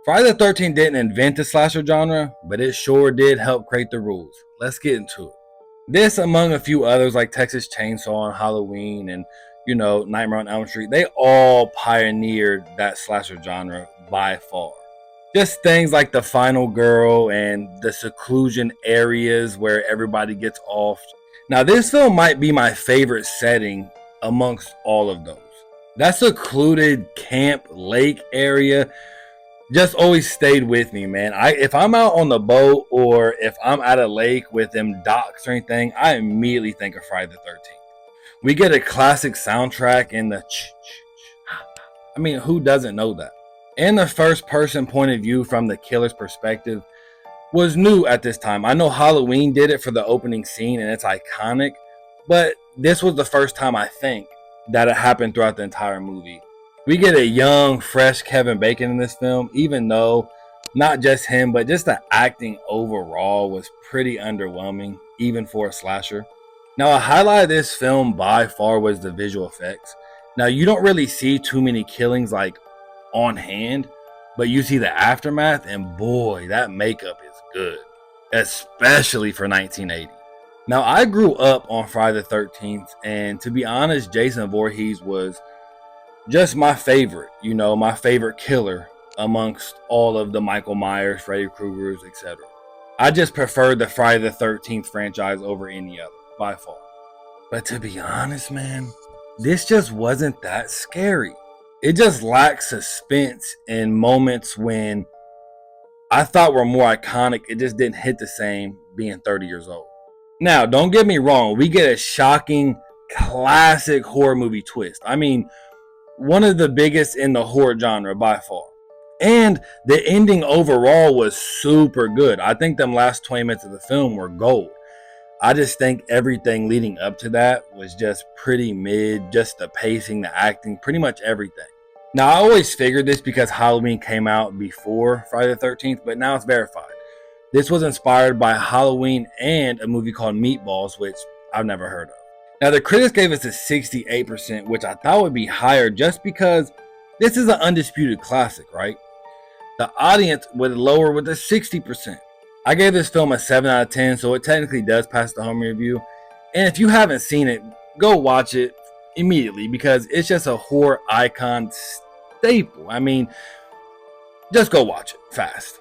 Friday the 13th didn't invent the slasher genre, but it sure did help create the rules. Let's get into it. This, among a few others like Texas Chainsaw and Halloween and, Nightmare on Elm Street, they all pioneered that slasher genre by far. Just things like the final girl and the seclusion areas where everybody gets off. Now, this film might be my favorite setting amongst all of those. That secluded camp lake area just always stayed with me, man. If I'm out on the boat or if I'm at a lake with them docks or anything, I immediately think of Friday the 13th. We get a classic soundtrack in the I mean, who doesn't know that? And the first person point of view from the killer's perspective was new at this time. I know Halloween did it for the opening scene and it's iconic, but this was the first time I think that it happened throughout the entire movie. We get a young, fresh Kevin Bacon in this film, even though not just him, but just the acting overall was pretty underwhelming, even for a slasher. Now, a highlight of this film by far was the visual effects. Now, you don't really see too many killings like on hand, but you see the aftermath, and boy, that makeup is good, especially for 1980. Now, I grew up on Friday the 13th, and to be honest, Jason Voorhees was just my favorite, my favorite killer amongst all of the Michael Myers, Freddy Kruegers, etc. I just preferred the Friday the 13th franchise over any other, by far. But to be honest, man, this just wasn't that scary. It just lacked suspense in moments when I thought were more iconic. It just didn't hit the same being 30 years old. Now, don't get me wrong, we get a shocking, classic horror movie twist. I mean, one of the biggest in the horror genre by far. And the ending overall was super good. I think them last 20 minutes of the film were gold. I just think everything leading up to that was just pretty mid, just the pacing, the acting, pretty much everything. Now, I always figured this because Halloween came out before Friday the 13th, but now it's verified. This was inspired by Halloween and a movie called Meatballs, which I've never heard of. Now, the critics gave us a 68%, which I thought would be higher just because this is an undisputed classic, right? The audience would lower with a 60%. I gave this film a 7 out of 10, so it technically does pass the home review. And if you haven't seen it, go watch it immediately because it's just a horror icon staple. I mean, just go watch it fast.